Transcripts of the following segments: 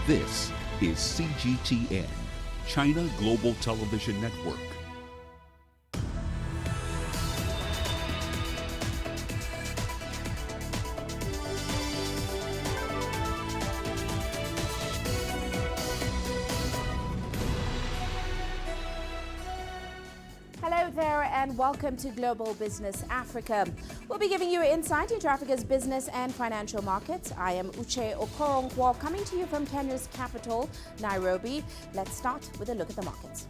This is CGTN, China Global Television Network. Hello there and welcome to Global Business Africa. We'll be giving you insight into Africa's business and financial markets. I am Uche Okoronkwo, coming to you from Kenya's capital, Nairobi. Let's start with a look at the markets.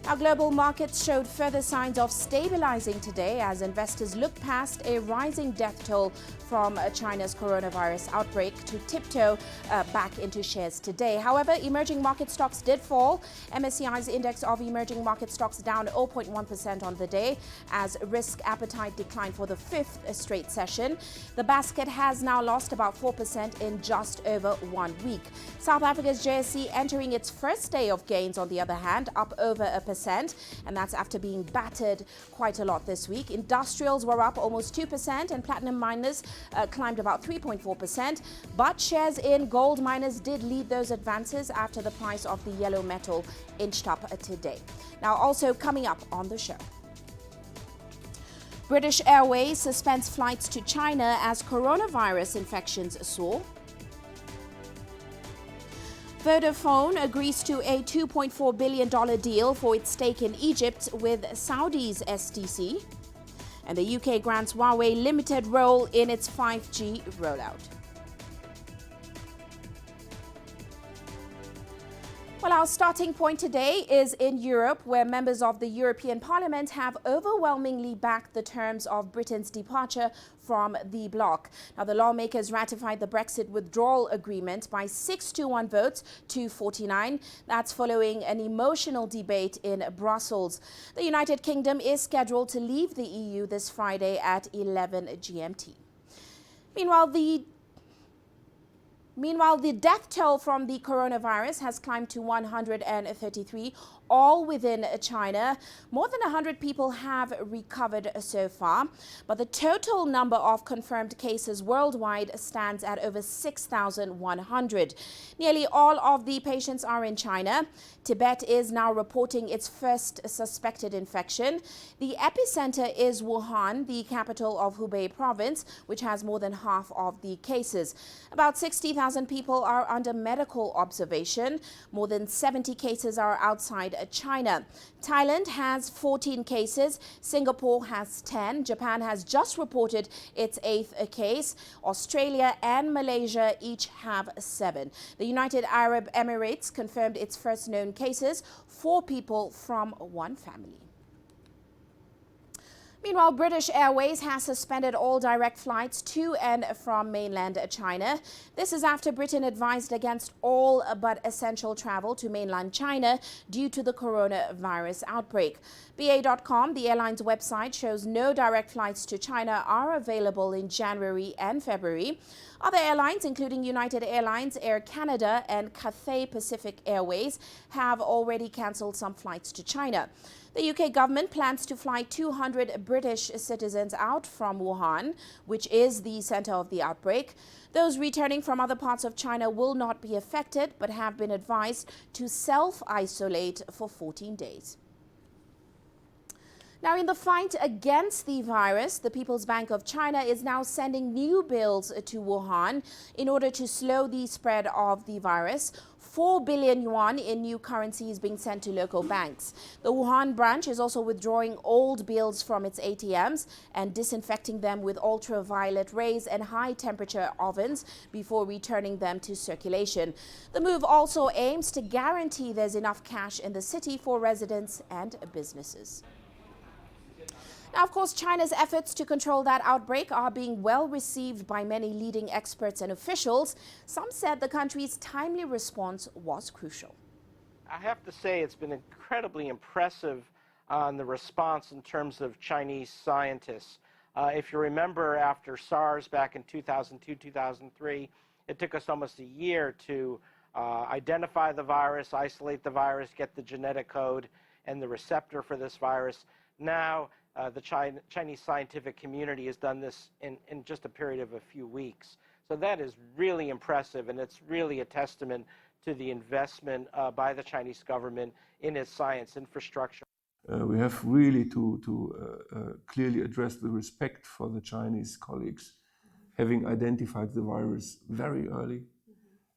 Our global markets showed further signs of stabilizing today as investors look past a rising death toll from China's coronavirus outbreak to tiptoe back into shares today. However, emerging market stocks did fall. MSCI's index of emerging market stocks down 0.1% on the day as risk appetite declined for the fifth straight session. The basket has now lost about 4% in just over 1 week. South Africa's JSE entering its first day of gains, on the other hand, up over 1%, and that's after being battered quite a lot this week. Industrials were up almost 2% and platinum miners climbed about 3.4%, but shares in gold miners did lead those advances after the price of the yellow metal inched up today. Now, also coming up on the show, British Airways suspends flights to China as coronavirus infections soar. Vodafone agrees to a $2.4 billion deal for its stake in Egypt with Saudi's STC. And the UK grants Huawei limited role in its 5G rollout. Well, our starting point today is in Europe, where members of the European Parliament have overwhelmingly backed the terms of Britain's departure from the bloc. Now, the lawmakers ratified the Brexit withdrawal agreement by 6-1 votes to 49. That's following an emotional debate in Brussels. The United Kingdom is scheduled to leave the EU this Friday at 11 GMT. Meanwhile, the death toll from the coronavirus has climbed to 133, all within China. More than 100 people have recovered so far, but the total number of confirmed cases worldwide stands at over 6,100. Nearly all of the patients are in China. Tibet is now reporting its first suspected infection. The epicenter is Wuhan, the capital of Hubei province, which has more than half of the cases. About 60,000 people are under medical observation. More than 70 cases are outside China. Thailand has 14 cases. Singapore has 10. Japan has just reported its 8th case. Australia and Malaysia each have 7. The United Arab Emirates confirmed its first known cases, 4 people from one family. Meanwhile, British Airways has suspended all direct flights to and from mainland China. This is after Britain advised against all but essential travel to mainland China due to the coronavirus outbreak. BA.com, the airline's website, shows no direct flights to China are available in January and February. Other airlines, including United Airlines, Air Canada, and Cathay Pacific Airways, have already cancelled some flights to China. The UK government plans to fly 200 British citizens out from Wuhan, which is the center of the outbreak. Those returning from other parts of China will not be affected, but have been advised to self-isolate for 14 days. Now, in the fight against the virus, the People's Bank of China is now sending new bills to Wuhan in order to slow the spread of the virus. 4 billion yuan in new currency is being sent to local banks. The Wuhan branch is also withdrawing old bills from its ATMs and disinfecting them with ultraviolet rays and high-temperature ovens before returning them to circulation. The move also aims to guarantee there's enough cash in the city for residents and businesses. Now, of course, China's efforts to control that outbreak are being well received by many leading experts and officials. Some said the country's timely response was crucial. I have to say it's been incredibly impressive on the response in terms of Chinese scientists. If you remember, after SARS back in 2002, 2003, it took us almost a year to identify the virus, isolate the virus, get the genetic code and the receptor for this virus. Now, the Chinese scientific community has done this in just a period of a few weeks. So that is really impressive, and it's really a testament to the investment by the Chinese government in its science infrastructure. We have really to clearly address the respect for the Chinese colleagues, having identified the virus very early,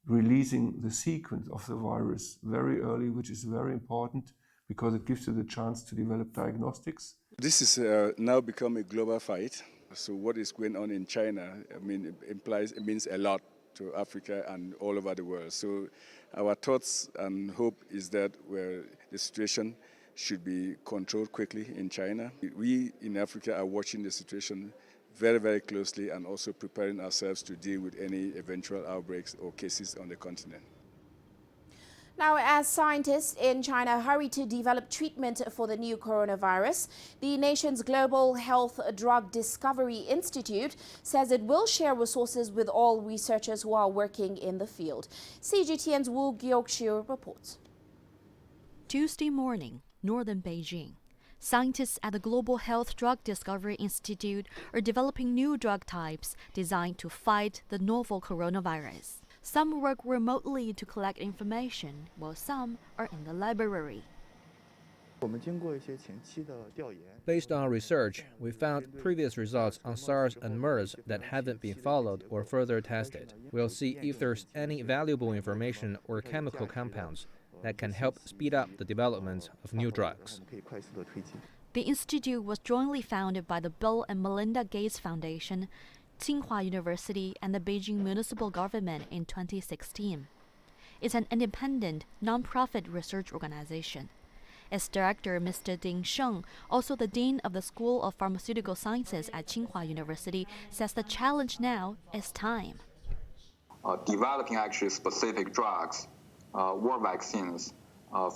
releasing the sequence of the virus very early, which is very important because it gives you the chance to develop diagnostics. This is now become a global fight. So what is going on in China, I mean, it means a lot to Africa and all over the world. So our thoughts and hope is that the situation should be controlled quickly in China. We in Africa are watching the situation very, very closely and also preparing ourselves to deal with any eventual outbreaks or cases on the continent. Now, as scientists in China hurry to develop treatment for the new coronavirus, the nation's Global Health Drug Discovery Institute says it will share resources with all researchers who are working in the field. CGTN's Woo Gyok-shu reports. Tuesday morning, northern Beijing. Scientists at the Global Health Drug Discovery Institute are developing new drug types designed to fight the novel coronavirus. Some work remotely to collect information, while some are in the library. Based on research, we found previous results on SARS and MERS that haven't been followed or further tested. We'll see if there's any valuable information or chemical compounds that can help speed up the development of new drugs. The institute was jointly founded by the Bill and Melinda Gates Foundation, Tsinghua University, and the Beijing municipal government in 2016. It's an independent, non-profit research organization. Its director, Mr. Ding Sheng, also the dean of the School of Pharmaceutical Sciences at Tsinghua University, says the challenge now is time. Developing actually specific drugs or vaccines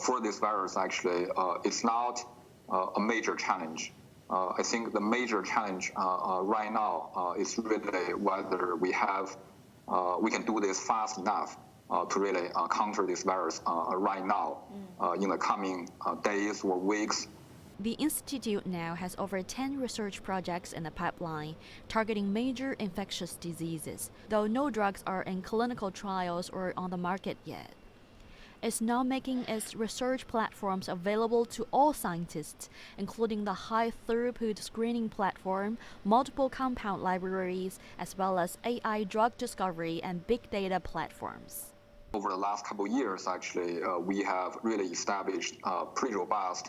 for this virus actually it's not a major challenge. I think the major challenge right now is really whether we can do this fast enough to really counter this virus right now in the coming days or weeks. The institute now has over 10 research projects in the pipeline targeting major infectious diseases, though no drugs are in clinical trials or on the market yet. It's now making its research platforms available to all scientists, including the high-throughput screening platform, multiple compound libraries, as well as AI drug discovery and big data platforms. Over the last couple of years, actually, we have really established pretty robust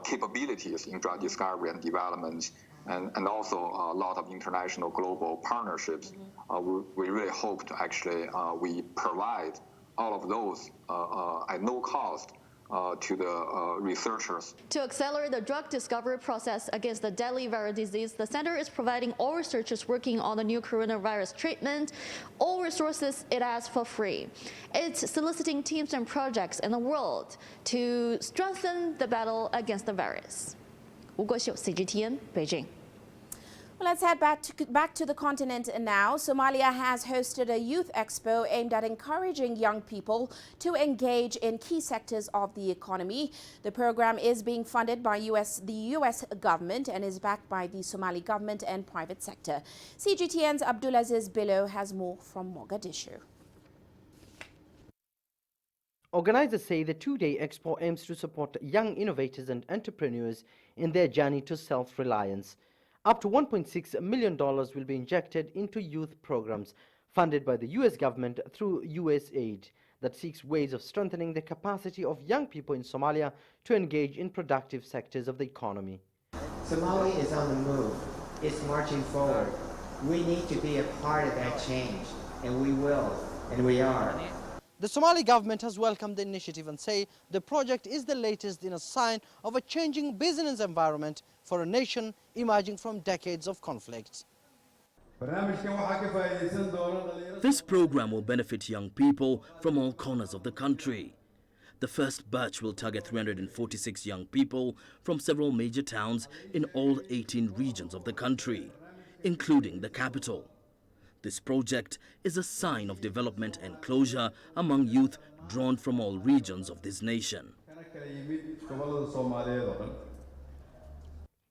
capabilities in drug discovery and development, and also a lot of international global partnerships. We really hope to actually we provide all of those at no cost to the researchers. To accelerate the drug discovery process against the deadly viral disease, the center is providing all researchers working on the new coronavirus treatment all resources it has for free. It's soliciting teams and projects in the world to strengthen the battle against the virus. Wu Guoxiu, CGTN, Beijing. Well, let's head back to the continent now. Somalia has hosted a youth expo aimed at encouraging young people to engage in key sectors of the economy. The program is being funded by the U.S. government and is backed by the Somali government and private sector. CGTN's Abdulaziz Bilo has more from Mogadishu. Organizers say the two-day expo aims to support young innovators and entrepreneurs in their journey to self-reliance. Up to $1.6 million will be injected into youth programs funded by the U.S. government through USAID that seeks ways of strengthening the capacity of young people in Somalia to engage in productive sectors of the economy. Somalia is on the move. It's marching forward. We need to be a part of that change, and we will, and we are. The Somali government has welcomed the initiative and say the project is the latest in a sign of a changing business environment for a nation emerging from decades of conflict. This program will benefit young people from all corners of the country. The first batch will target 346 young people from several major towns in all 18 regions of the country, including the capital. This project is a sign of development and closure among youth drawn from all regions of this nation.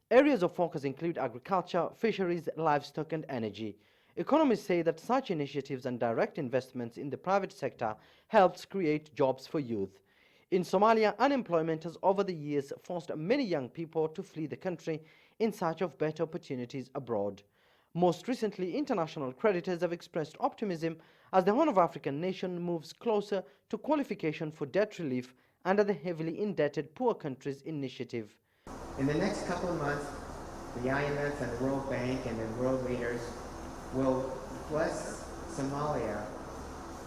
Areas of focus include agriculture, fisheries, livestock and energy. Economists say that such initiatives and direct investments in the private sector helps create jobs for youth. In Somalia, unemployment has over the years forced many young people to flee the country in search of better opportunities abroad. Most recently, international creditors have expressed optimism as the Horn of African nation moves closer to qualification for debt relief under the heavily indebted Poor Countries Initiative. In the next couple of months, the IMF and the World Bank and the world leaders will bless Somalia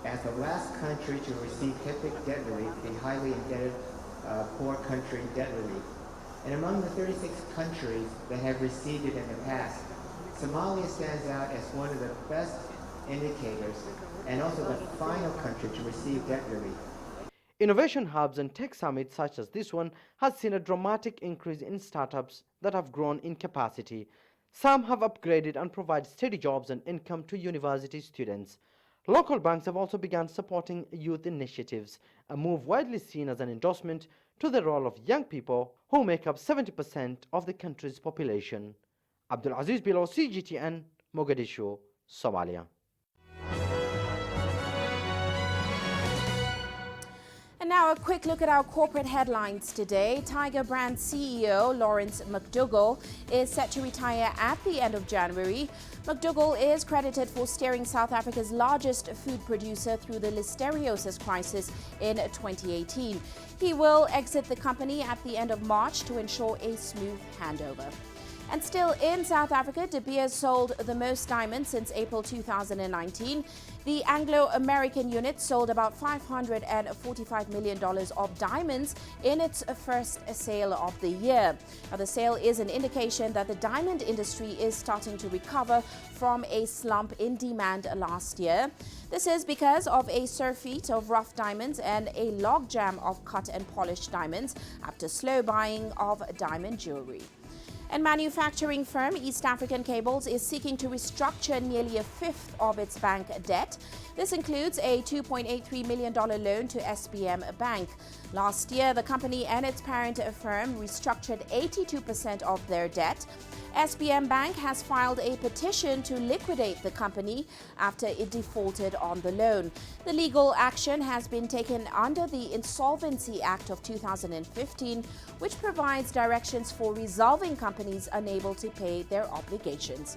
as the last country to receive HIPC debt relief, the highly indebted poor country debt relief. And among the 36 countries that have received it in the past, Somalia stands out as one of the best indicators and also the final country to receive debt relief. Innovation hubs and tech summits such as this one has seen a dramatic increase in startups that have grown in capacity. Some have upgraded and provide steady jobs and income to university students. Local banks have also begun supporting youth initiatives, a move widely seen as an endorsement to the role of young people who make up 70% of the country's population. Abdul Aziz Bilo, CGTN, Mogadishu, Somalia. And now a quick look at our corporate headlines today. Tiger Brand CEO Lawrence McDougall is set to retire at the end of January. McDougall is credited for steering South Africa's largest food producer through the listeriosis crisis in 2018. He will exit the company at the end of March to ensure a smooth handover. And still in South Africa, De Beers sold the most diamonds since April 2019. The Anglo-American unit sold about $545 million of diamonds in its first sale of the year. Now, the sale is an indication that the diamond industry is starting to recover from a slump in demand last year. This is because of a surfeit of rough diamonds and a logjam of cut and polished diamonds after slow buying of diamond jewelry. And manufacturing firm East African Cables is seeking to restructure nearly a fifth of its bank debt. This includes a $2.83 million loan to SBM Bank. Last year, the company and its parent firm restructured 82% of their debt. SBM Bank has filed a petition to liquidate the company after it defaulted on the loan. The legal action has been taken under the Insolvency Act of 2015, which provides directions for resolving companies unable to pay their obligations.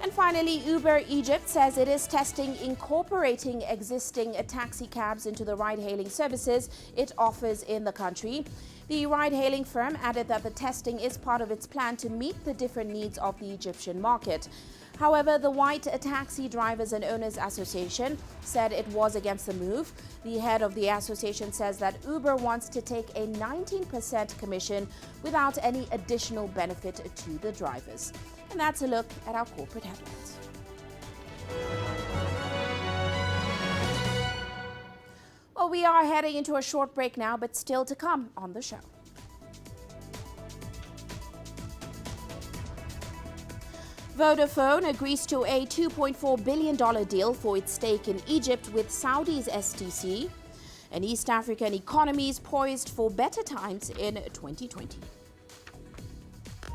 And finally, Uber Egypt says it is testing incorporating existing taxi cabs into the ride-hailing services it offers in the country. The ride-hailing firm added that the testing is part of its plan to meet the different needs of the Egyptian market. However, the White Taxi Drivers and Owners Association said it was against the move. The head of the association says that Uber wants to take a 19% commission without any additional benefit to the drivers. And that's a look at our corporate headlines. Well, we are heading into a short break now, but still to come on the show. Vodafone agrees to a $2.4 billion deal for its stake in Egypt with Saudi's STC. And East African economies poised for better times in 2020.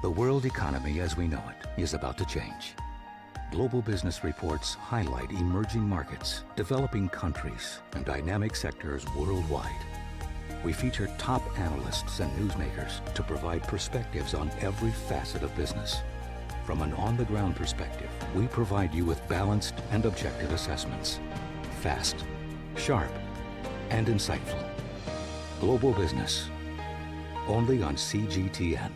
The world economy as we know it is about to change. Global business reports highlight emerging markets, developing countries, and dynamic sectors worldwide. We feature top analysts and newsmakers to provide perspectives on every facet of business. From an on-the-ground perspective, we provide you with balanced and objective assessments. Fast, sharp, and insightful. Global Business, only on CGTN.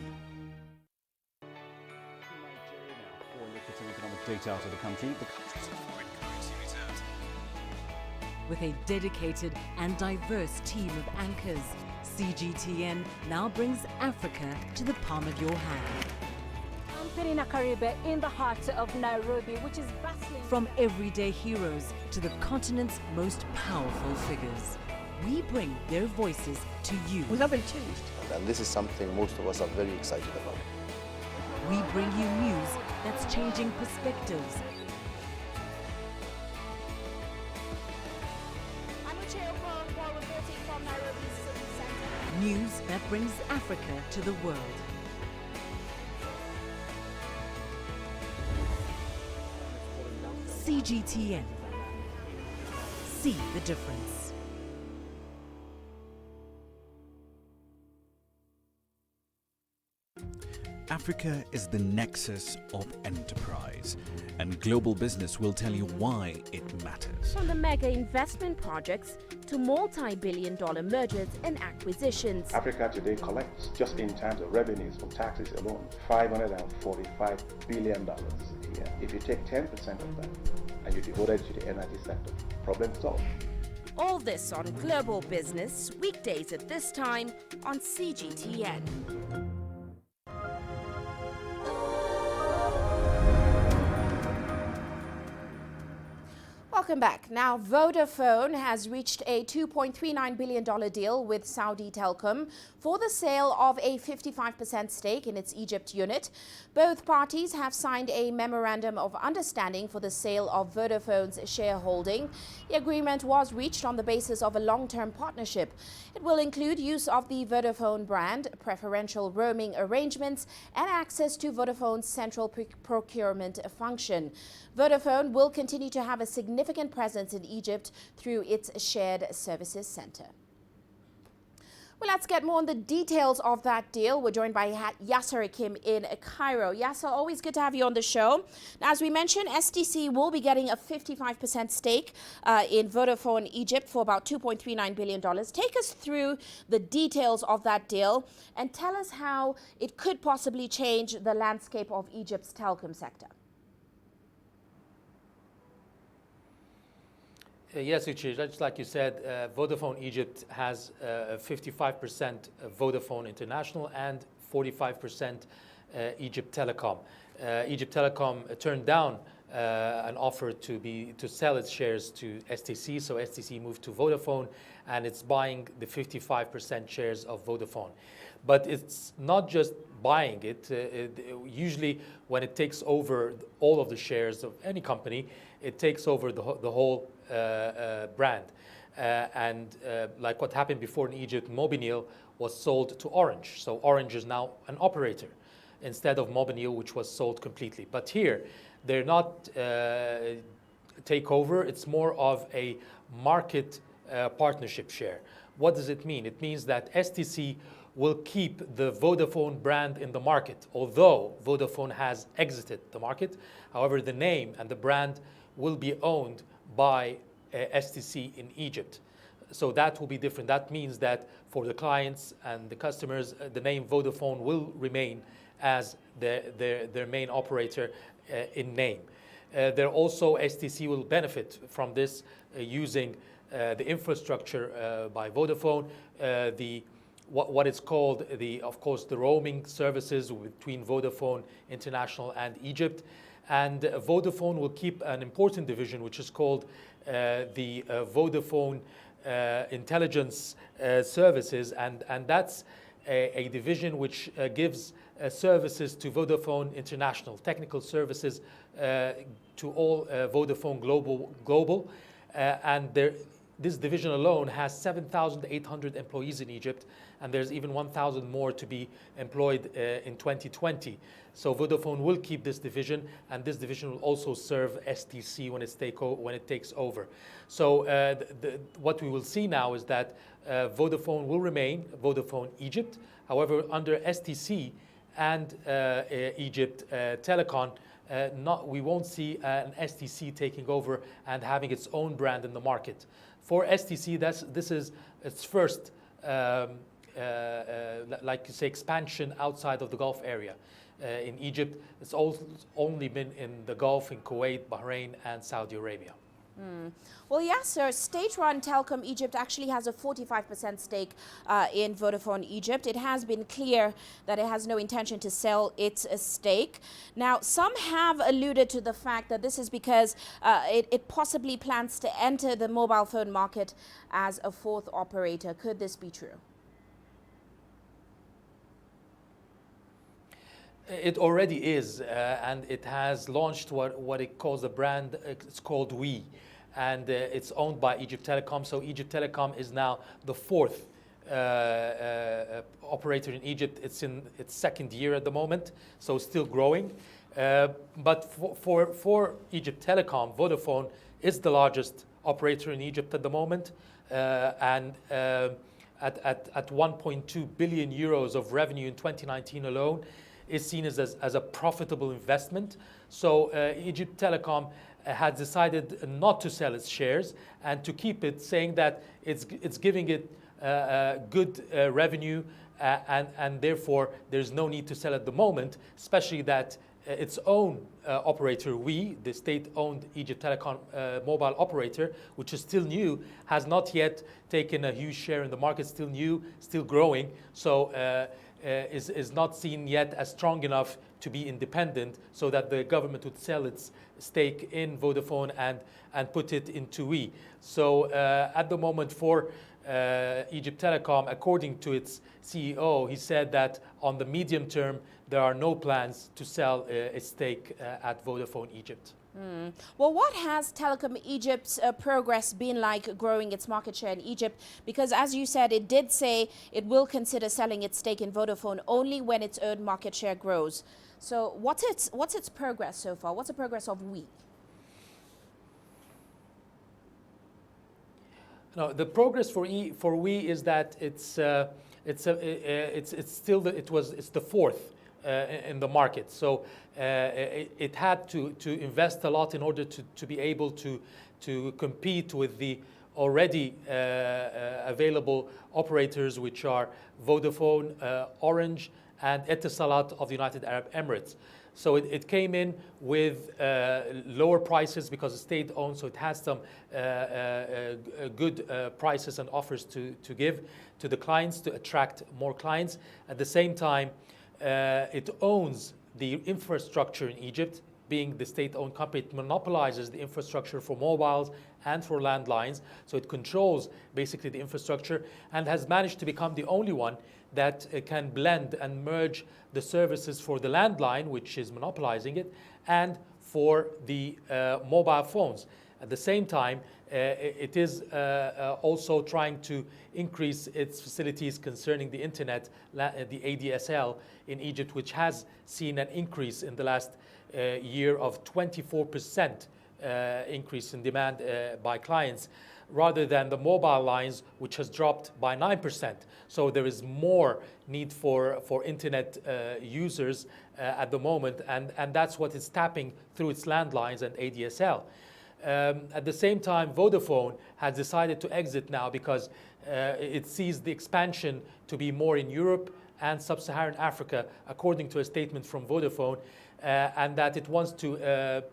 Data out of the country. The country's foreign currency reserves. With a dedicated and diverse team of anchors, CGTN now brings Africa to the palm of your hand. I'm Penina Karibe in the heart of Nairobi, which is bustling. From everyday heroes to the continent's most powerful figures, we bring their voices to you. We haven't changed, and this is something most of us are very excited about. We bring you news that's changing perspectives. I'm Uche Okoronkwo reporting from Nairobi's city center. News that brings Africa to the world. CGTN. See the difference. Africa is the nexus of enterprise, and global business will tell you why it matters. From the mega investment projects to multi-billion-dollar mergers and acquisitions. Africa today collects, just in terms of revenues from taxes alone, $545 billion a year. If you take 10% of that and you devote it to the energy sector, problem solved. All this on Global Business, weekdays at this time on CGTN. Welcome back. Now, Vodafone has reached a $2.39 billion deal with Saudi Telecom for the sale of a 55% stake in its Egypt unit. Both parties have signed a memorandum of understanding for the sale of Vodafone's shareholding. The agreement was reached on the basis of a long-term partnership. It will include use of the Vodafone brand, preferential roaming arrangements, and access to Vodafone's central procurement function. Vodafone will continue to have a significant presence in Egypt through its shared services center. Well, let's get more on the details of that deal. We're joined by Yasser Akim in Cairo. Yasser, always good to have you on the show. Now, as we mentioned, STC will be getting a 55% stake in Vodafone Egypt for about $2.39 billion. Take us through the details of that deal and tell us how it could possibly change the landscape of Egypt's telecom sector. Yes, Uche, just like you said, Vodafone Egypt has 55% Vodafone International and 45% Egypt Telecom. Egypt Telecom turned down an offer to sell its shares to STC, so STC moved to Vodafone, and it's buying the 55% shares of Vodafone. But it's not just buying it. Usually, when it takes over all of the shares of any company, it takes over the whole brand. Like what happened before in Egypt, Mobinil was sold to Orange. So Orange is now an operator instead of Mobinil, which was sold completely. But here, they're not takeover. It's more of a market partnership share. What does it mean? It means that STC will keep the Vodafone brand in the market, although Vodafone has exited the market. However, the name and the brand will be owned by STC in Egypt. So that will be different. That means that for the clients and the customers, the name Vodafone will remain as their main operator in name. There also, STC will benefit from this using the infrastructure by Vodafone, what is called of course, the roaming services between Vodafone International and Egypt. And Vodafone will keep an important division, which is called the Vodafone Intelligence Services. And that's a division which gives services to Vodafone International, technical services to all Vodafone Global. This division alone has 7,800 employees in Egypt, and there's even 1,000 more to be employed in 2020. So Vodafone will keep this division, and this division will also serve STC when it takes over. So what we will see now is that Vodafone will remain Vodafone Egypt. However, under STC and Egypt Telecom, we won't see an STC taking over and having its own brand in the market. For STC, this is its first, like you say, expansion outside of the Gulf area. In Egypt, it's only been in the Gulf, in Kuwait, Bahrain, and Saudi Arabia. Well, yes, sir. State-run Telecom Egypt actually has a 45% stake in Vodafone Egypt. It has been clear that it has no intention to sell its stake. Now, some have alluded to the fact that this is because it possibly plans to enter the mobile phone market as a fourth operator. Could this be true? It already is, and it has launched what it calls a brand. It's called We, and it's owned by Egypt Telecom. So Egypt Telecom is now the fourth operator in Egypt. It's in its second year at the moment, so still growing. But for Egypt Telecom, Vodafone is the largest operator in Egypt at the moment, and at 1.2 billion euros of revenue in 2019 alone, is seen as a profitable investment. So Egypt Telecom had decided not to sell its shares and to keep it, saying that it's giving it good revenue, and therefore there's no need to sell at the moment, especially that its own operator, the state-owned Egypt Telecom mobile operator, which is still new, has not yet taken a huge share in the market, still new, still growing, so is not seen yet as strong enough to be independent, so that the government would sell its stake in Vodafone and put it into we. So at the moment for Egypt Telecom, according to its CEO, he said that on the medium term, there are no plans to sell its stake at Vodafone Egypt. Well, what has Telecom Egypt's progress been like growing its market share in Egypt? Because as you said, it did say it will consider selling its stake in Vodafone only when its own market share grows. So what's its progress so far? What's the progress of we? No, the progress for we is that it's the fourth in the market. So it had to invest a lot in order to be able to compete with the already available operators, which are Vodafone, Orange, and Etisalat of the United Arab Emirates. So it came in with lower prices because it's state-owned, so it has some good prices and offers to give to the clients to attract more clients. At the same time, it owns the infrastructure in Egypt, being the state-owned company. It monopolizes the infrastructure for mobiles and for landlines, so it controls basically the infrastructure and has managed to become the only one that can blend and merge the services for the landline, which is monopolizing it, and for the mobile phones. At the same time, it is also trying to increase its facilities concerning the internet, the ADSL in Egypt, which has seen an increase in the last year of 24% increase in demand by clients, rather than the mobile lines, which has dropped by 9%. So there is more need for internet users at the moment, and that's what it's tapping through its landlines and ADSL. At the same time, Vodafone has decided to exit now because it sees the expansion to be more in Europe and sub-Saharan Africa, according to a statement from Vodafone, and that it wants to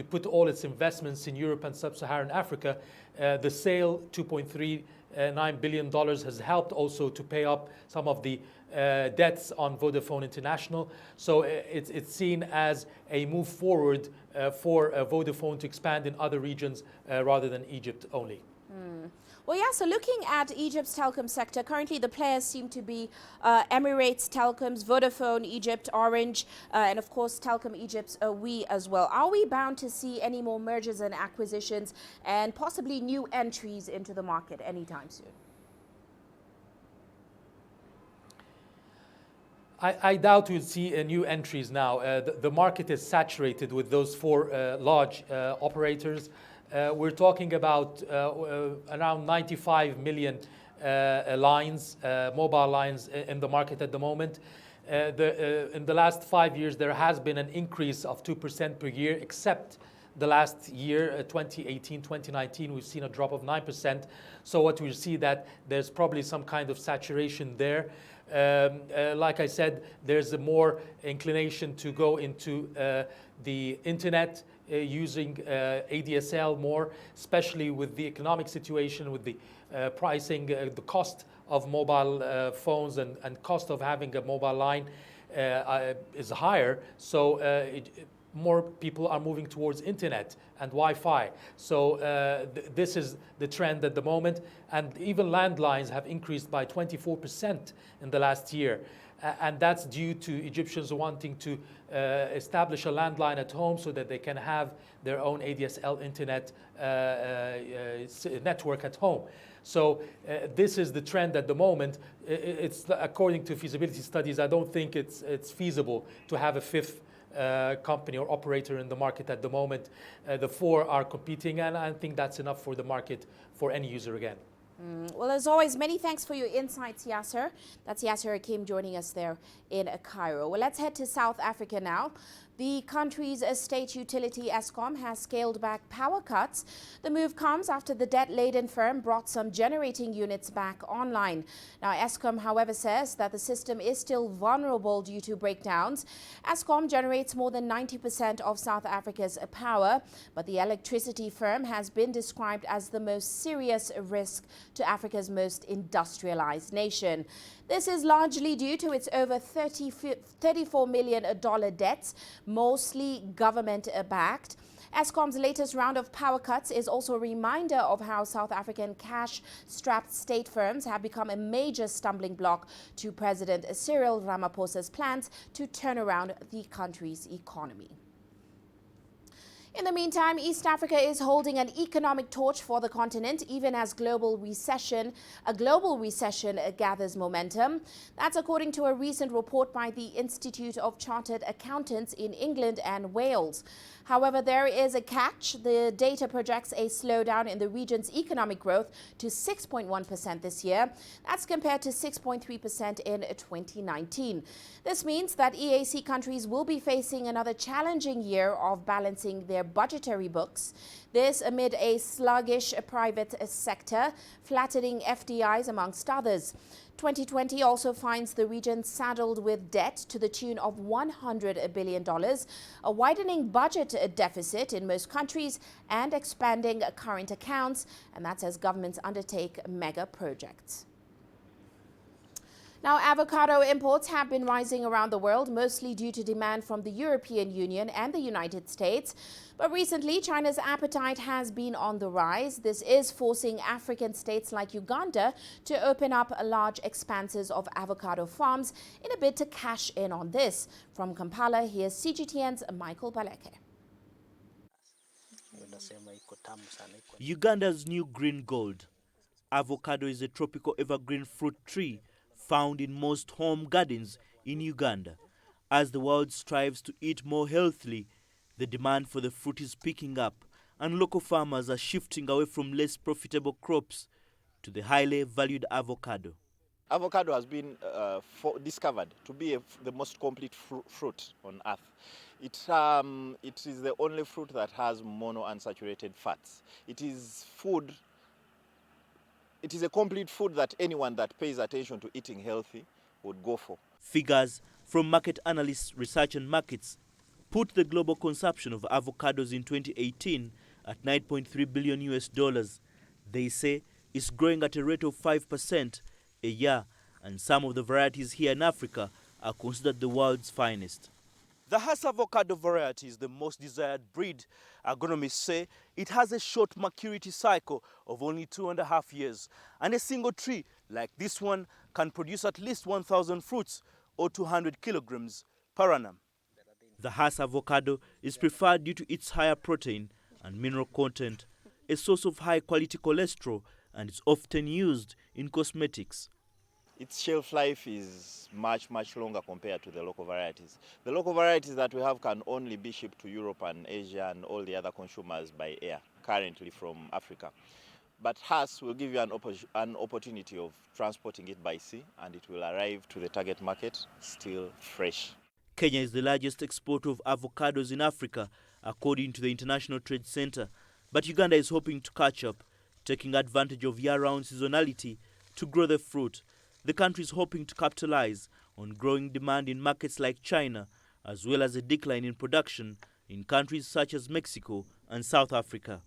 put all its investments in Europe and sub-Saharan Africa. The sale, $2.39 billion, has helped also to pay up some of the debts on Vodafone International. So it's seen as a move forward for Vodafone to expand in other regions rather than Egypt only. Well, yeah, so looking at Egypt's telecom sector, currently the players seem to be Emirates Telecoms, Vodafone Egypt, Orange, and of course Telecom Egypt's we as well. Are we bound to see any more mergers and acquisitions and possibly new entries into the market anytime soon? I doubt we'll see new entries now. The market is saturated with those four large operators. We're talking about around 95 million lines, mobile lines in the market at the moment. In the last 5 years, there has been an increase of 2% per year, except the last year, 2018, 2019, we've seen a drop of 9%. So what we see that there's probably some kind of saturation there. Like I said, there's a more inclination to go into the internet, using ADSL more, especially with the economic situation, with the pricing, the cost of mobile phones and cost of having a mobile line is higher. So more people are moving towards internet and Wi-Fi. So this is the trend at the moment. And even landlines have increased by 24% in the last year. And that's due to Egyptians wanting to establish a landline at home so that they can have their own ADSL internet network at home. So this is the trend at the moment. It's according to feasibility studies. I don't think it's feasible to have a fifth company or operator in the market at the moment. The four are competing, and I think that's enough for the market for any user again. Well, as always, many thanks for your insights, Yasser. That's Yasser Hakim joining us there in Cairo. Well, let's head to South Africa now. The country's state utility Eskom has scaled back power cuts. The move comes after the debt-laden firm brought some generating units back online. Now, Eskom, however, says that the system is still vulnerable due to breakdowns. Eskom generates more than 90% of South Africa's power, but the electricity firm has been described as the most serious risk to Africa's most industrialized nation. This is largely due to its over $34 million debts, mostly government-backed. Eskom's latest round of power cuts is also a reminder of how South African cash-strapped state firms have become a major stumbling block to President Cyril Ramaphosa's plans to turn around the country's economy. In the meantime, East Africa is holding an economic torch for the continent, even as a global recession gathers momentum. That's according to a recent report by the Institute of Chartered Accountants in England and Wales. However, there is a catch. The data projects a slowdown in the region's economic growth to 6.1% this year. That's compared to 6.3% in 2019. This means that EAC countries will be facing another challenging year of balancing their budgetary books. This amid a sluggish private sector, flattening FDIs amongst others. 2020 also finds the region saddled with debt to the tune of $100 billion, a widening budget deficit in most countries, and expanding current accounts, and that's as governments undertake mega projects. Now, avocado imports have been rising around the world, mostly due to demand from the European Union and the United States. But recently, China's appetite has been on the rise. This is forcing African states like Uganda to open up large expanses of avocado farms in a bid to cash in on this. From Kampala, here's CGTN's Michael Baleke. Uganda's new green gold. Avocado is a tropical evergreen fruit tree found in most home gardens in Uganda. As the world strives to eat more healthily, the demand for the fruit is picking up, and local farmers are shifting away from less profitable crops to the highly valued avocado. Avocado has been discovered to be the most complete fruit on earth. It is the only fruit that has monounsaturated fats. It is food. It is a complete food that anyone that pays attention to eating healthy would go for. Figures from market analysts Research and Markets put the global consumption of avocados in 2018 at $9.3 billion. They say it's growing at a rate of 5% a year, and some of the varieties here in Africa are considered the world's finest. The Hass avocado variety is the most desired breed. Agronomists say it has a short maturity cycle of only 2.5 years, and a single tree like this one can produce at least 1,000 fruits or 200 kilograms per annum. The Hass avocado is preferred due to its higher protein and mineral content, a source of high-quality cholesterol, and is often used in cosmetics. Its shelf life is much longer compared to the local varieties. The local varieties that we have can only be shipped to Europe and Asia and all the other consumers by air, currently from Africa. But Hass will give you an opportunity of transporting it by sea, and it will arrive to the target market still fresh. Kenya is the largest exporter of avocados in Africa, according to the International Trade Center. But Uganda is hoping to catch up, taking advantage of year-round seasonality to grow the fruit. The country is hoping to capitalize on growing demand in markets like China, as well as a decline in production in countries such as Mexico and South Africa.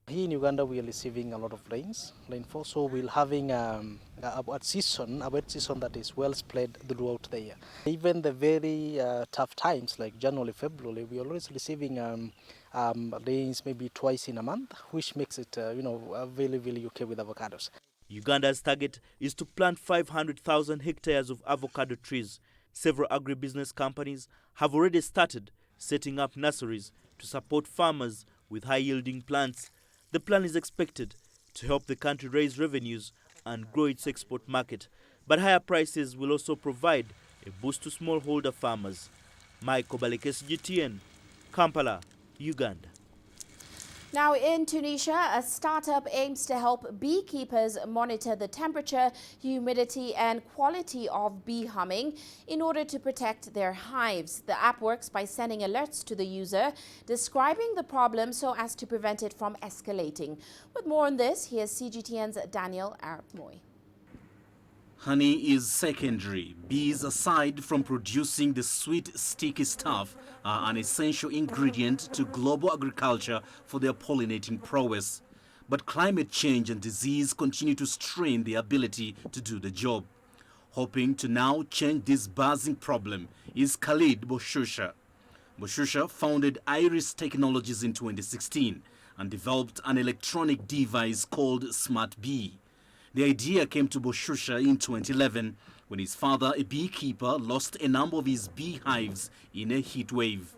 Here in Uganda, we are receiving a lot of rainfall, so we're having a wet season that is well spread throughout the year. Even the very tough times like January, February, we are always receiving rains maybe twice in a month, which makes it really okay with avocados. Uganda's target is to plant 500,000 hectares of avocado trees. Several agribusiness companies have already started setting up nurseries to support farmers with high-yielding plants. The plan is expected to help the country raise revenues and grow its export market. But higher prices will also provide a boost to smallholder farmers. Michael Baleke, CGTN, Kampala, Uganda. Now in Tunisia, a startup aims to help beekeepers monitor the temperature, humidity and quality of bee humming in order to protect their hives. The app works by sending alerts to the user, describing the problem so as to prevent it from escalating. With more on this, here's CGTN's Daniel Arap-Moy. Honey is secondary. Bees, aside from producing the sweet, sticky stuff, are an essential ingredient to global agriculture for their pollinating prowess. But climate change and disease continue to strain their ability to do the job. Hoping to now change this buzzing problem is Khalid Boshusha. Boshusha founded Iris Technologies in 2016 and developed an electronic device called Smart Bee. The idea came to Boshusha in 2011 when his father, a beekeeper, lost a number of his beehives in a heat wave.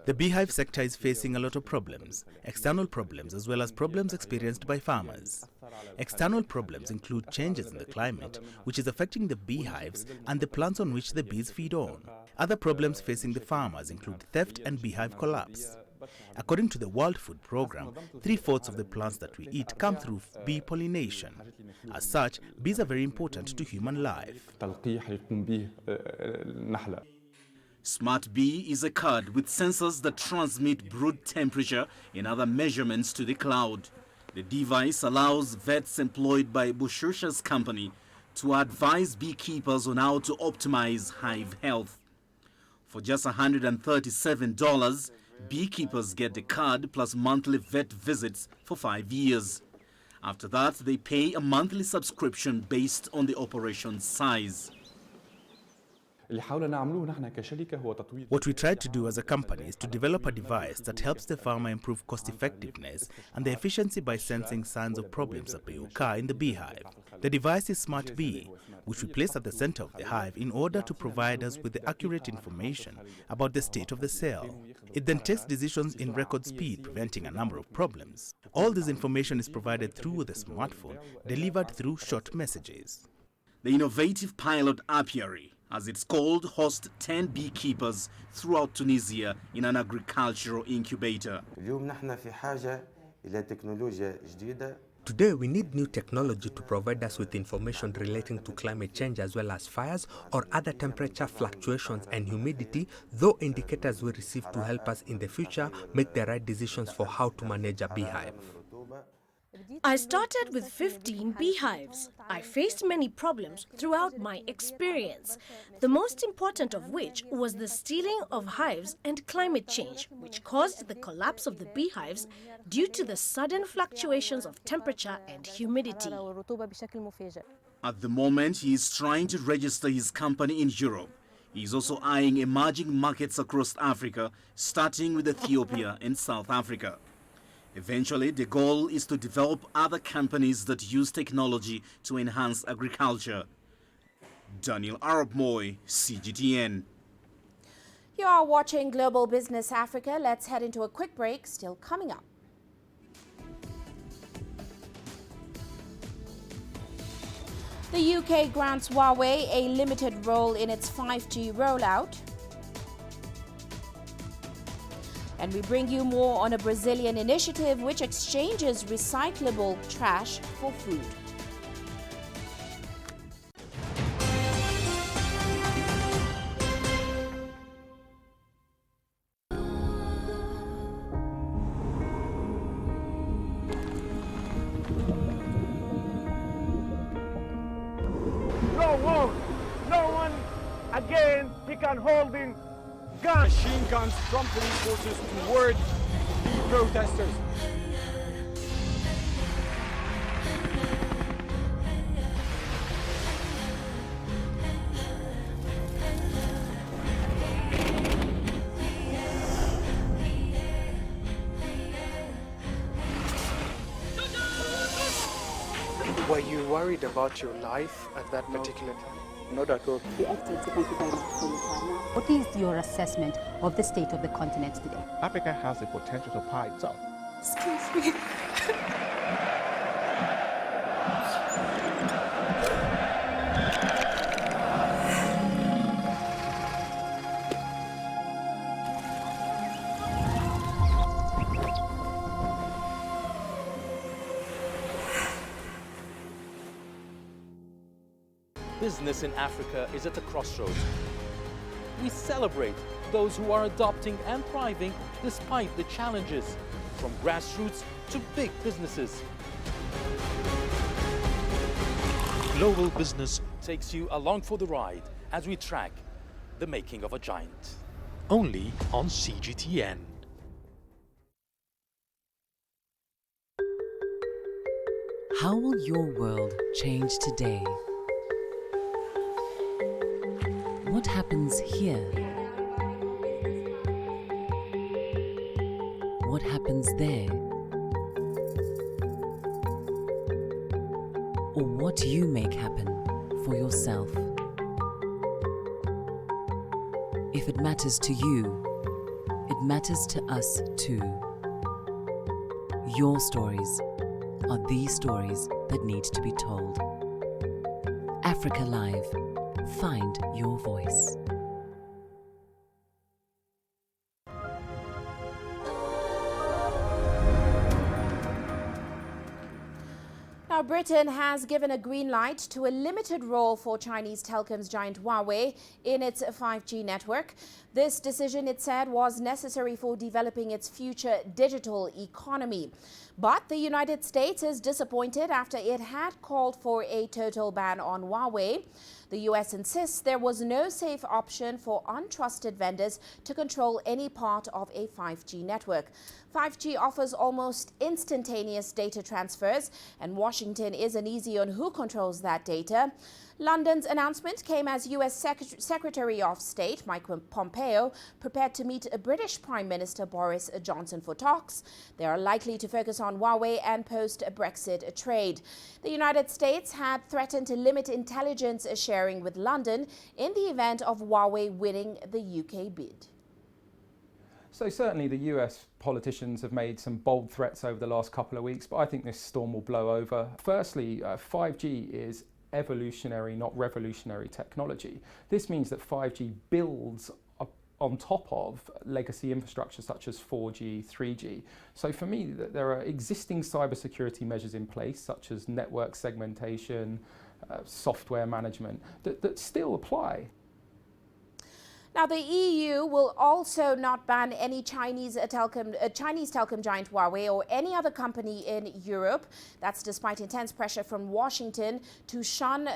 The beehive sector is facing a lot of problems, external problems as well as problems experienced by farmers. External problems include changes in the climate, which is affecting the beehives and the plants on which the bees feed on. Other problems facing the farmers include theft and beehive collapse. According to the World Food Programme, 3/4 of the plants that we eat come through bee pollination. As such, bees are very important to human life. Smart Bee is a card with sensors that transmit brood temperature and other measurements to the cloud. The device allows vets employed by Boshusha's company to advise beekeepers on how to optimize hive health. For just $137, beekeepers get the card plus monthly vet visits for 5 years. After that, they pay a monthly subscription based on the operation's size. What we tried to do as a company is to develop a device that helps the farmer improve cost effectiveness and the efficiency by sensing signs of problems that may occur in the beehive. The device is Smart Bee, which we place at the center of the hive in order to provide us with the accurate information about the state of the cell. It then takes decisions in record speed, preventing a number of problems. All this information is provided through the smartphone, delivered through short messages. The innovative pilot apiary, as it's called, hosts 10 beekeepers throughout Tunisia in an agricultural incubator. Today, we need new technology to provide us with information relating to climate change as well as fires or other temperature fluctuations and humidity, though indicators we receive to help us in the future make the right decisions for how to manage a beehive. I started with 15 beehives. I faced many problems throughout my experience, the most important of which was the stealing of hives and climate change, which caused the collapse of the beehives due to the sudden fluctuations of temperature and humidity. At the moment, he is trying to register his company in Europe. He is also eyeing emerging markets across Africa, starting with Ethiopia and South Africa. Eventually, the goal is to develop other companies that use technology to enhance agriculture. Daniel Arap-Moy, CGTN. You are watching Global Business Africa. Let's head into a quick break, still coming up. The UK grants Huawei a limited role in its 5G rollout. And we bring you more on a Brazilian initiative which exchanges recyclable trash for food. No one again, he can hold in guns. Machine guns from police forces toward the protesters. Were you worried about your life at that particular time? Not at all. What is your assessment of the state of the continent today? Africa has the potential to power itself. Excuse me. business in Africa is at a crossroads. We celebrate those who are adopting and thriving despite the challenges, from grassroots to big businesses. Global Business takes you along for the ride as we track the making of a giant. Only on CGTN. How will your world change today? What happens here? What happens there? Or what you make happen for yourself? If it matters to you, it matters to us too. Your stories are the stories that need to be told. Africa Live. Find your voice. Now, Britain has given a green light to a limited role for Chinese telecoms giant Huawei in its 5G network. This decision, it said, was necessary for developing its future digital economy. But the United States is disappointed after it had called for a total ban on Huawei. The US insists there was no safe option for untrusted vendors to control any part of a 5G network. 5G offers almost instantaneous data transfers, and Washington isn't easy on who controls that data. London's announcement came as US Secretary of State Mike Pompeo prepared to meet British Prime Minister Boris Johnson for talks. They are likely to focus on Huawei and post-Brexit trade. The United States had threatened to limit intelligence sharing with London in the event of Huawei winning the UK bid. So certainly the US politicians have made some bold threats over the last couple of weeks, but I think this storm will blow over. Firstly, 5G is evolutionary, not revolutionary technology. This means that 5G builds on top of legacy infrastructure such as 4G, 3G. So for me, there are existing cybersecurity measures in place, such as network segmentation, software management, that still apply. Now, the EU will also not ban any Chinese telecom giant Huawei or any other company in Europe. That's despite intense pressure from Washington to shun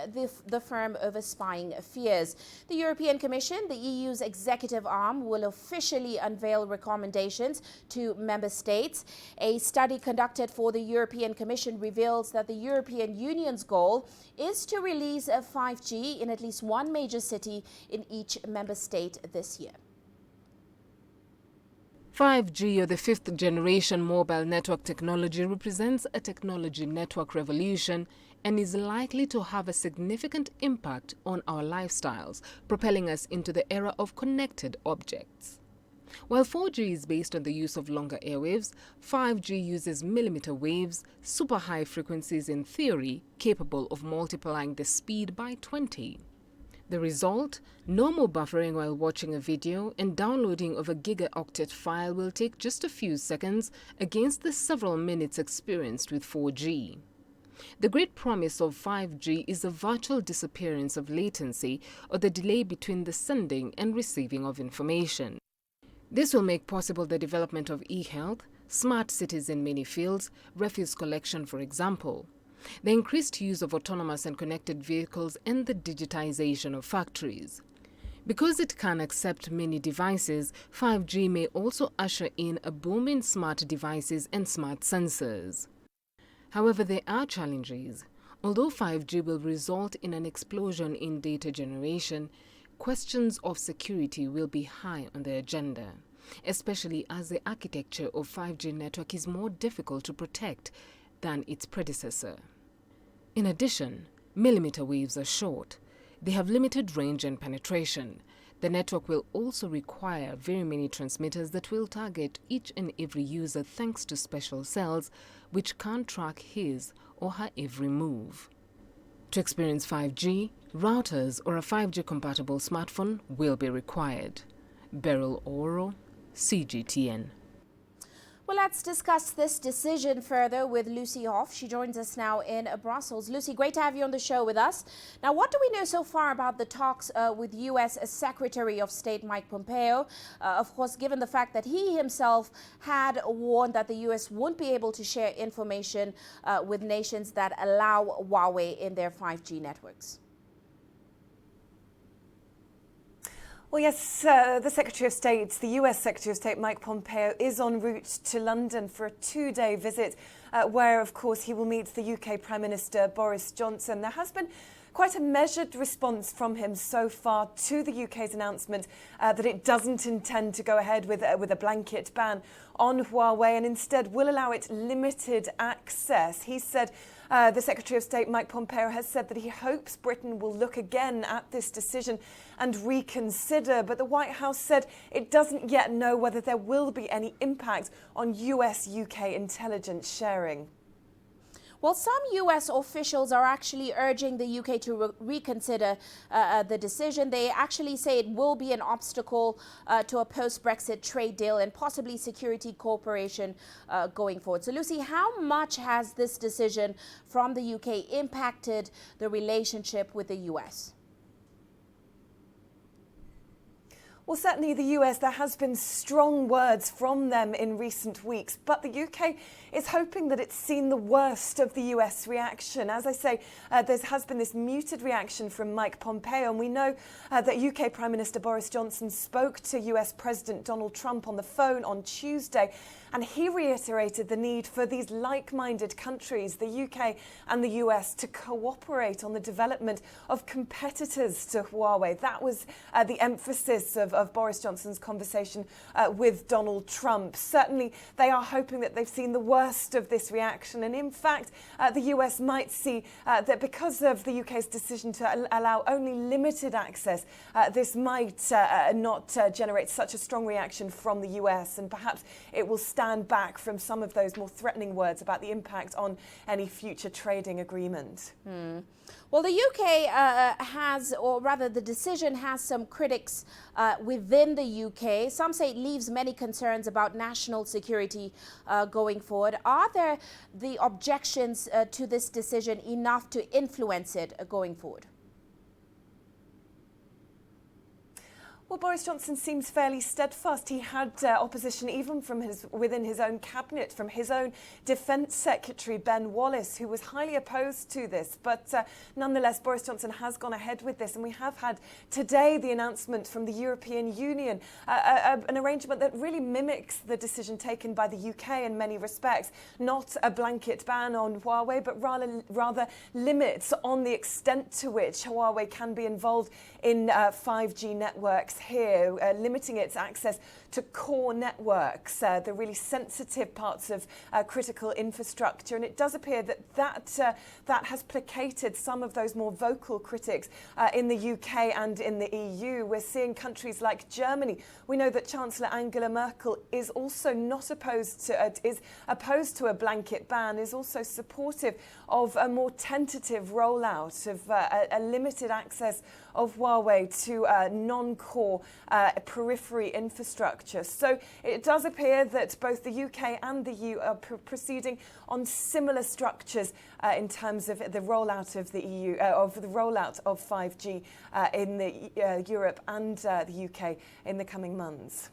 the firm over spying fears. The European Commission, the EU's executive arm, will officially unveil recommendations to member states. A study conducted for the European Commission reveals that the European Union's goal is to release a 5G in at least one major city in each member state this year. 5G, or the fifth generation mobile network technology, represents a technology network revolution and is likely to have a significant impact on our lifestyles, propelling us into the era of connected objects. While 4G is based on the use of longer airwaves, 5G uses millimeter waves, super high frequencies in theory, capable of multiplying the speed by 20. The result? No more buffering while watching a video, and downloading of a gigaoctet file will take just a few seconds against the several minutes experienced with 4G. The great promise of 5G is the virtual disappearance of latency, or the delay between the sending and receiving of information. This will make possible the development of e-health, smart cities in many fields, refuse collection, for example, the increased use of autonomous and connected vehicles, and the digitization of factories. Because it can accept many devices, 5G may also usher in a boom in smart devices and smart sensors. However, there are challenges. Although 5G will result in an explosion in data generation, questions of security will be high on the agenda, especially as the architecture of 5G network is more difficult to protect than its predecessor. In addition, millimeter waves are short. They have limited range and penetration. The network will also require very many transmitters that will target each and every user thanks to special cells which can't track his or her every move. To experience 5G, routers or a 5G-compatible smartphone will be required. Beryl Oro, CGTN. Well, let's discuss this decision further with Lucy Hoff. She joins us now in Brussels. Lucy, great to have you on the show with us. Now, what do we know so far about the talks with U.S. Secretary of State Mike Pompeo? Of course, given the fact that he himself had warned that the U.S. won't be able to share information with nations that allow Huawei in their 5G networks. Well, yes, the Secretary of State, the US Secretary of State, Mike Pompeo, is en route to London for a two-day visit where, of course, he will meet the UK Prime Minister Boris Johnson. There has been quite a measured response from him so far to the UK's announcement that it doesn't intend to go ahead with a blanket ban on Huawei and instead will allow it limited access. He said, the Secretary of State, Mike Pompeo, has said that he hopes Britain will look again at this decision and reconsider. But the White House said it doesn't yet know whether there will be any impact on US-UK intelligence sharing. Well, some U.S. officials are actually urging the U.K. to reconsider the decision. They actually say it will be an obstacle to a post-Brexit trade deal and possibly security cooperation going forward. So, Lucy, how much has this decision from the U.K. impacted the relationship with the U.S.? Well, certainly the US, there has been strong words from them in recent weeks, but the UK is hoping that it's seen the worst of the US reaction. As I say, there has been this muted reaction from Mike Pompeo, and we know that UK Prime Minister Boris Johnson spoke to US President Donald Trump on the phone on Tuesday, and he reiterated the need for these like-minded countries, the UK and the US, to cooperate on the development of competitors to Huawei. That was the emphasis of Boris Johnson's conversation with Donald Trump. Certainly, they are hoping that they've seen the worst of this reaction. And in fact, the US might see that because of the UK's decision to allow only limited access, this might not generate such a strong reaction from the US. And perhaps it will stand back from some of those more threatening words about the impact on any future trading agreement. Well, the UK has, or rather the decision has some critics within the UK. Some say it leaves many concerns about national security going forward. Are there the objections to this decision enough to influence it going forward? Well, Boris Johnson seems fairly steadfast. He had opposition even from within his own cabinet, from his own Defence Secretary, Ben Wallace, who was highly opposed to this. But nonetheless, Boris Johnson has gone ahead with this. And we have had today the announcement from the European Union, an arrangement that really mimics the decision taken by the UK in many respects. Not a blanket ban on Huawei, but rather limits on the extent to which Huawei can be involved in 5G networks here, limiting its access to core networks, the really sensitive parts of critical infrastructure. And it does appear that has placated some of those more vocal critics in the UK and in the EU. We're seeing countries like Germany. We know that Chancellor Angela Merkel is also not opposed to, is opposed to a blanket ban, is also supportive of a more tentative rollout of a limited access of Huawei to non-core periphery infrastructure. So it does appear that both the UK and the EU are proceeding on similar structures in terms of the rollout of the EU, of the rollout of 5G in the Europe and the UK in the coming months.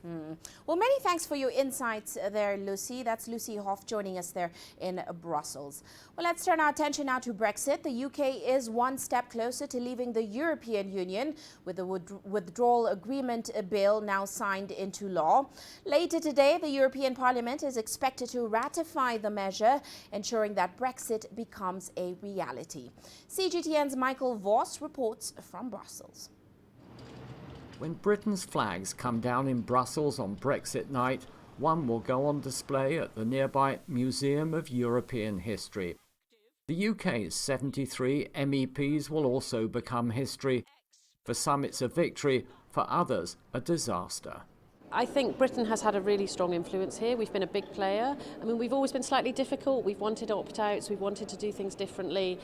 Well, many thanks for your insights there, Lucy. That's Lucy Hoff joining us there in Brussels. Well, let's turn our attention now to Brexit. The UK is one step closer to leaving the European Union with the withdrawal agreement bill now signed into law. Later today, the European Parliament is expected to ratify the measure, ensuring that Brexit becomes a reality. CGTN's Michael Voss reports from Brussels. When Britain's flags come down in Brussels on Brexit night, one will go on display at the nearby Museum of European History. The UK's 73 MEPs will also become history. For some it's a victory, for others a disaster. I think Britain has had a really strong influence here. We've been a big player. I mean, we've always been slightly difficult. We've wanted opt-outs. We've wanted to do things differently.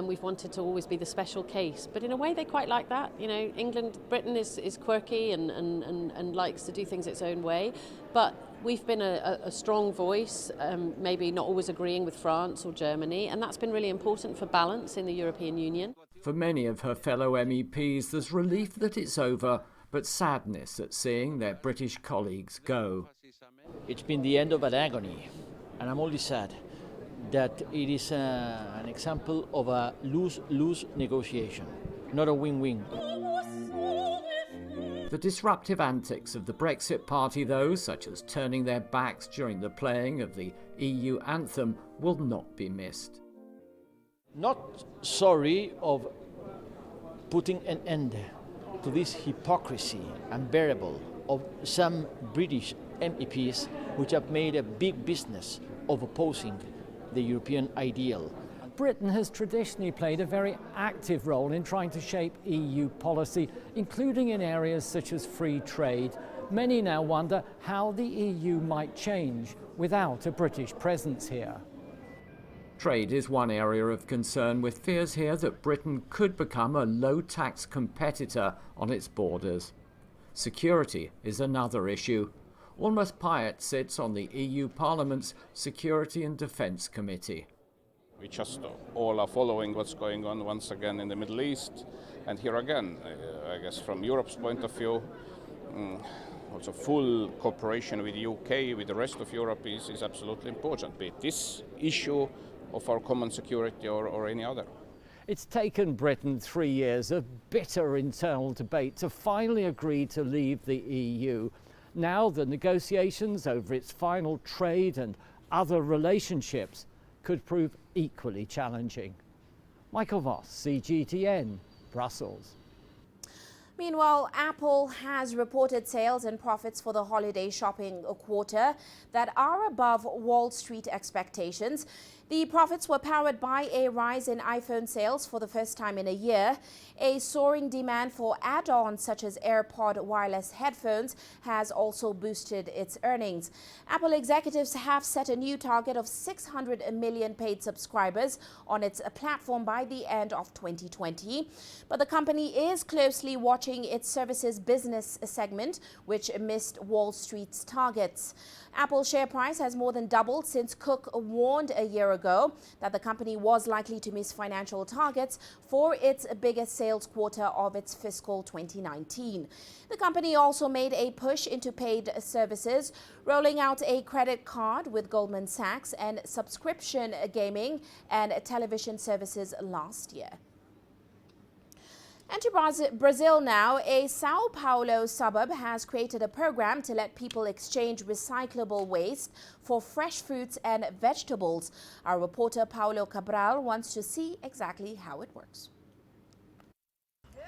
We've wanted to always be the special case. But in a way, they quite like that. You know, Britain is quirky and likes to do things its own way. But We've been a strong voice, maybe not always agreeing with France or Germany, and that's been really important for balance in the European Union. For many of her fellow MEPs, there's relief that it's over, but sadness at seeing their British colleagues go. It's been the end of an agony, and I'm only sad that it is an example of a lose-lose negotiation, not a win-win. The disruptive antics of the Brexit party, though, such as turning their backs during the playing of the EU anthem, will not be missed. Not sorry of putting an end to this hypocrisy unbearable of some British MEPs which have made a big business of opposing the European ideal. Britain has traditionally played a very active role in trying to shape EU policy, including in areas such as free trade. Many now wonder how the EU might change without a British presence here. Trade is one area of concern, with fears here that Britain could become a low-tax competitor on its borders. Security is another issue. Almas Payet sits on the EU Parliament's Security and Defence Committee. We just all are following what's going on once again in the Middle East. And here again, I guess from Europe's point of view, also full cooperation with the UK, with the rest of Europe is absolutely important, be it this issue of our common security or any other. It's taken Britain 3 years of bitter internal debate to finally agree to leave the EU. Now the negotiations over its final trade and other relationships could prove equally challenging. Michael Voss, CGTN, Brussels. Meanwhile, Apple has reported sales and profits for the holiday shopping quarter that are above Wall Street expectations. The profits were powered by a rise in iPhone sales for the first time in a year. A soaring demand for add-ons such as AirPod wireless headphones has also boosted its earnings. Apple executives have set a new target of 600 million paid subscribers on its platform by the end of 2020. But the company is closely watching its services business segment, which missed Wall Street's targets. Apple's share price has more than doubled since Cook warned a year ago that the company was likely to miss financial targets for its biggest sales quarter of its fiscal 2019. The company also made a push into paid services, rolling out a credit card with Goldman Sachs and subscription gaming and television services last year. And to Brazil now, a Sao Paulo suburb has created a program to let people exchange recyclable waste for fresh fruits and vegetables. Our reporter Paulo Cabral wants to see exactly how it works.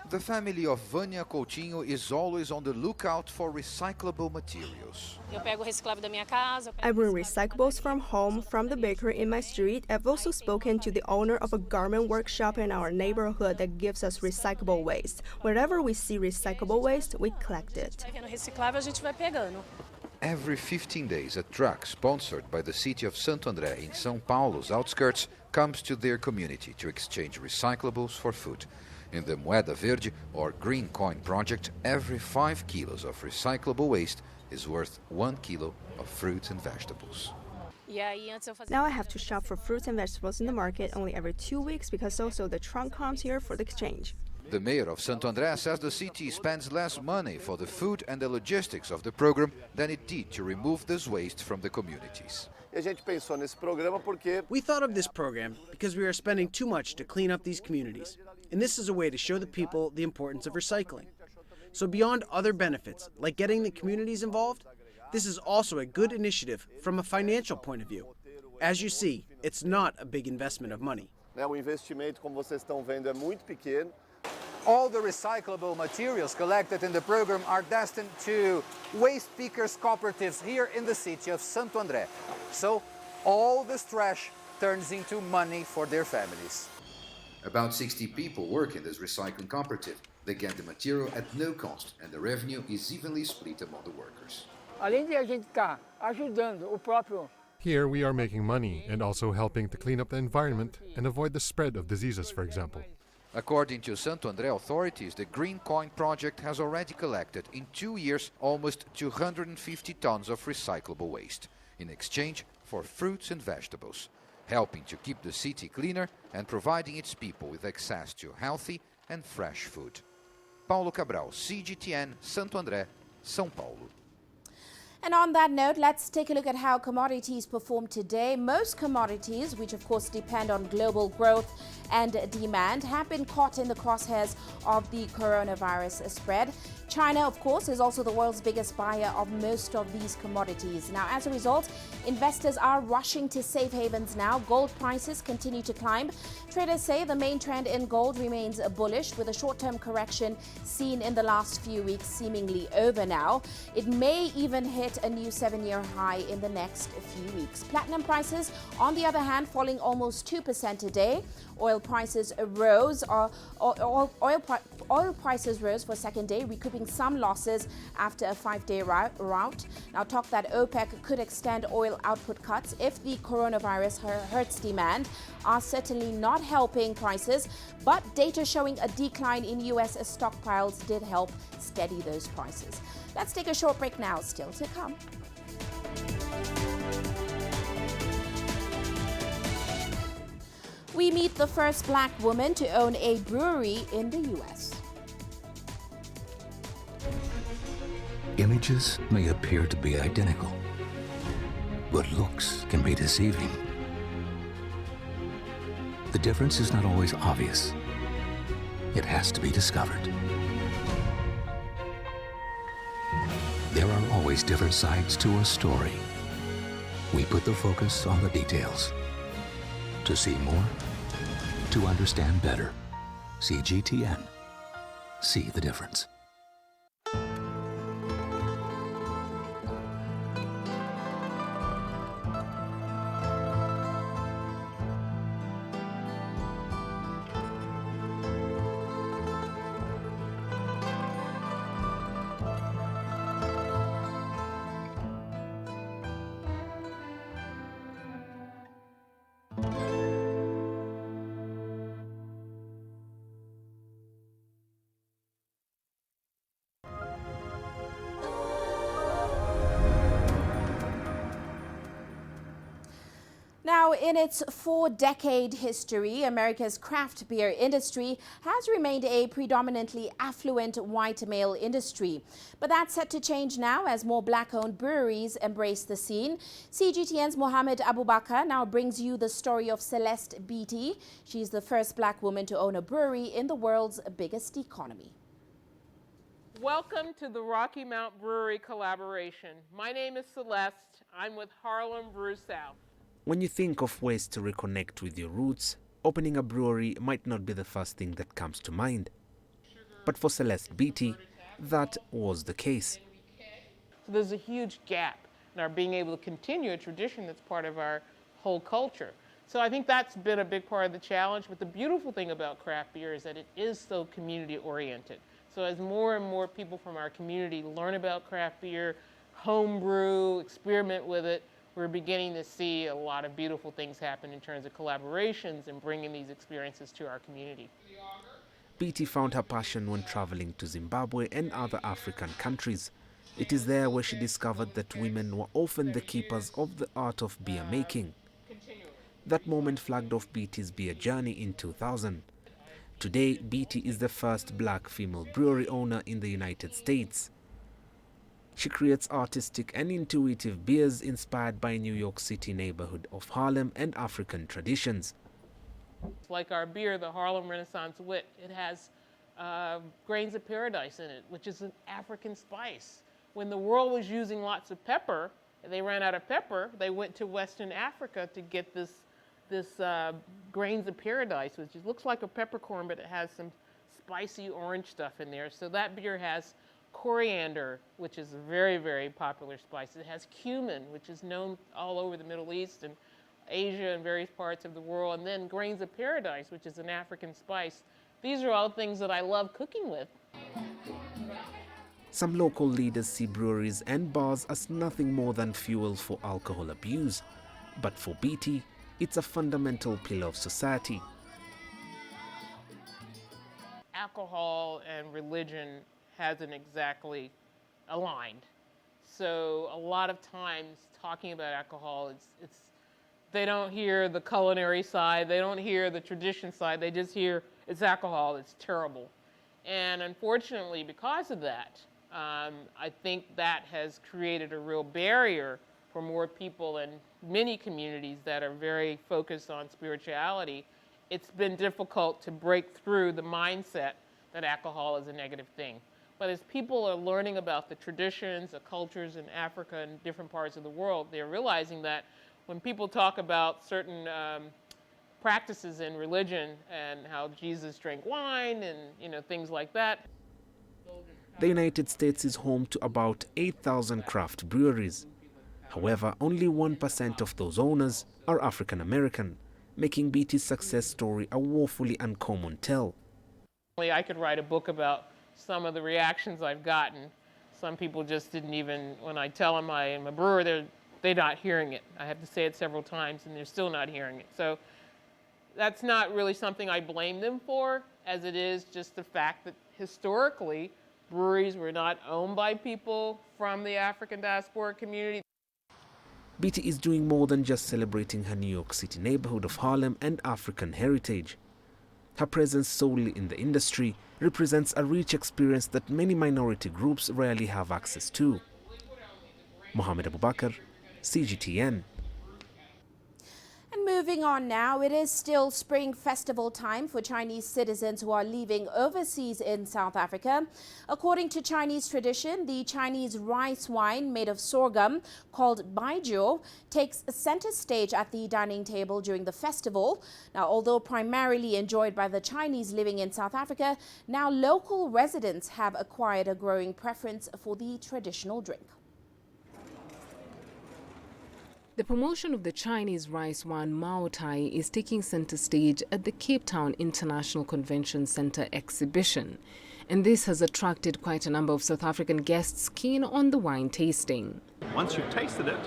The family of Vânia Coutinho is always on the lookout for recyclable materials. I bring recyclables from home, from the bakery in my street. I've also spoken to the owner of a garment workshop in our neighborhood that gives us recyclable waste. Wherever we see recyclable waste, we collect it. Every 15 days, a truck sponsored by the city of Santo André in São Paulo's outskirts comes to their community to exchange recyclables for food. In the Moeda Verde, or Green Coin project, every 5 kilos of recyclable waste is worth 1 kilo of fruits and vegetables. Now I have to shop for fruits and vegetables in the market only every 2 weeks because also the trunk comes here for the exchange. The mayor of Santo André says the city spends less money for the food and the logistics of the program than it did to remove this waste from the communities. We thought of this program because we are spending too much to clean up these communities, and this is a way to show the people the importance of recycling. So beyond other benefits, like getting the communities involved, this is also a good initiative from a financial point of view. As you see, it's not a big investment of money. All the recyclable materials collected in the program are destined to waste pickers cooperatives here in the city of Santo André. So all this trash turns into money for their families. About 60 people work in this recycling cooperative. They get the material at no cost, and the revenue is evenly split among the workers. Here we are making money and also helping to clean up the environment and avoid the spread of diseases, for example. According to Santo André authorities, the Green Coin project has already collected in 2 years almost 250 tons of recyclable waste in exchange for fruits and vegetables, helping to keep the city cleaner and providing its people with access to healthy and fresh food. Paulo Cabral, CGTN, Santo André, São Paulo. And on that note, let's take a look at how commodities performed today. Most commodities, which of course depend on global growth and demand, have been caught in the crosshairs of the coronavirus spread. China, of course, is also the world's biggest buyer of most of these commodities. Now, as a result, investors are rushing to safe havens now. Gold prices continue to climb. Traders say the main trend in gold remains bullish, with a short-term correction seen in the last few weeks seemingly over now. It may even hit a new 7-year high in the next few weeks. Platinum prices, on the other hand, falling almost 2% today. Oil prices rose. Oil prices rose for a second day, recouping some losses after a 5-day rout. Now, talk that OPEC could extend oil output cuts if the coronavirus hurts demand are certainly not helping prices, but data showing a decline in U.S. stockpiles did help steady those prices. Let's take a short break now, still to come. We meet the first black woman to own a brewery in the U.S. Images may appear to be identical, but looks can be deceiving. The difference is not always obvious. It has to be discovered. There are always different sides to a story. We put the focus on the details. To see more, to understand better. CGTN. See the difference. Now, in its 4-decade history, America's craft beer industry has remained a predominantly affluent white male industry. But that's set to change now as more black-owned breweries embrace the scene. CGTN's Mohammed Abubakar now brings you the story of Celeste Beatty. She's the first black woman to own a brewery in the world's biggest economy. Welcome to the Rocky Mount Brewery collaboration. My name is Celeste. I'm with Harlem Brew South. When you think of ways to reconnect with your roots, opening a brewery might not be the first thing that comes to mind. But for Celeste Beatty, that was the case. So there's a huge gap in our being able to continue a tradition that's part of our whole culture. So I think that's been a big part of the challenge. But the beautiful thing about craft beer is that it is so community oriented. So as more and more people from our community learn about craft beer, home brew, experiment with it, we're beginning to see a lot of beautiful things happen in terms of collaborations and bringing these experiences to our community. Beatty found her passion when traveling to Zimbabwe and other African countries. It is there where she discovered that women were often the keepers of the art of beer making. That moment flagged off Beatty's beer journey in 2000. Today, Beatty is the first black female brewery owner in the United States. She creates artistic and intuitive beers inspired by New York City neighborhood of Harlem and African traditions. Like our beer, the Harlem Renaissance Wit, it has grains of paradise in it, which is an African spice. When the world was using lots of pepper, and they ran out of pepper, they went to Western Africa to get this grains of paradise, which looks like a peppercorn, but it has some spicy orange stuff in there. So that beer has coriander, which is a very, very popular spice. It has cumin, which is known all over the Middle East and Asia and various parts of the world. And then grains of paradise, which is an African spice. These are all things that I love cooking with. Some local leaders see breweries and bars as nothing more than fuel for alcohol abuse. But for Beatty, it's a fundamental pillar of society. alcohol and religion hasn't exactly aligned. So a lot of times talking about alcohol, they don't hear the culinary side, they don't hear the tradition side, they just hear it's alcohol, it's terrible. And unfortunately, because of that, I think that has created a real barrier for more people in many communities that are very focused on spirituality. It's been difficult to break through the mindset that alcohol is a negative thing. But as people are learning about the traditions, the cultures in Africa and different parts of the world, they're realizing that when people talk about certain practices in religion and how Jesus drank wine and things like that. The United States is home to about 8,000 craft breweries. However, only 1% of those owners are African American, making BT's success story a woefully uncommon tale. I could write a book about some of the reactions I've gotten. Some people just didn't even, when I tell them I'm a brewer, they're not hearing it. I have to say it several times and they're still not hearing it. So that's not really something I blame them for, as it is just the fact that historically breweries were not owned by people from the African diaspora community. BT is doing more than just celebrating her New York City neighborhood of Harlem and African heritage. Her presence solely in the industry represents a rich experience that many minority groups rarely have access to. Mohammed Abubakar, CGTN. And moving on now, it is still Spring Festival time for Chinese citizens who are leaving overseas in South Africa. According to Chinese tradition, the Chinese rice wine made of sorghum called baijiu takes center stage at the dining table during the festival. Now, although primarily enjoyed by the Chinese living in South Africa, now local residents have acquired a growing preference for the traditional drink. The promotion of the Chinese rice wine Mao Tai is taking center stage at the Cape Town International Convention Center exhibition. And this has attracted quite a number of South African guests keen on the wine tasting. Once you've tasted it,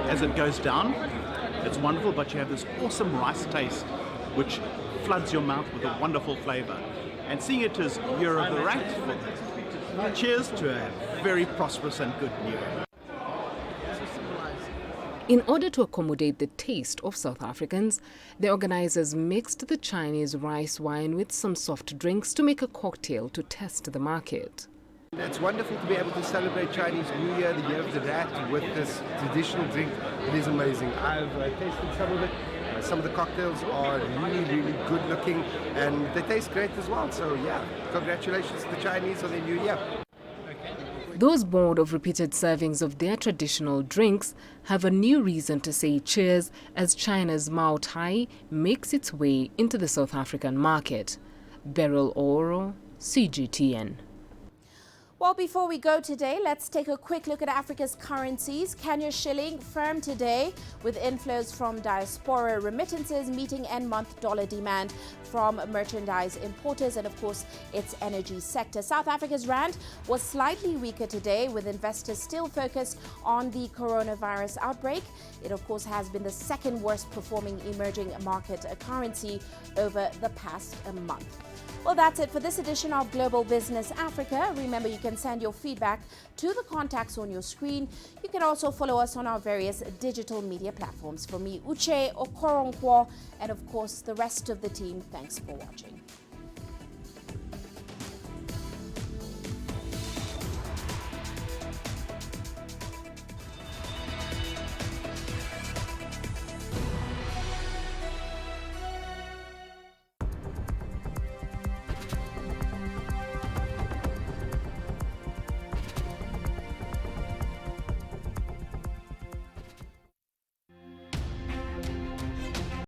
as it goes down, it's wonderful, but you have this awesome rice taste which floods your mouth with a wonderful flavor. And seeing it as Year of the Rat, cheers to a very prosperous and good year. In order to accommodate the taste of South Africans, the organizers mixed the Chinese rice wine with some soft drinks to make a cocktail to test the market. It's wonderful to be able to celebrate Chinese New Year, the Year of the Rat, with this traditional drink. It is amazing. I've tasted some of it. Some of the cocktails are really, really good looking and they taste great as well. So yeah, congratulations to the Chinese on their New Year. Those bored of repeated servings of their traditional drinks have a new reason to say cheers as China's Mao Tai makes its way into the South African market. Beryl Oro, CGTN. Well, before we go today, let's take a quick look at Africa's currencies. Kenya's shilling firm today with inflows from diaspora remittances meeting end-month dollar demand from merchandise importers and, of course, its energy sector. South Africa's rand was slightly weaker today with investors still focused on the coronavirus outbreak. It, of course, has been the second worst performing emerging market currency over the past month. Well, that's it for this edition of Global Business Africa. Remember, you can send your feedback to the contacts on your screen. You can also follow us on our various digital media platforms. For me, Uche Okoronkwo, and of course, the rest of the team, thanks for watching.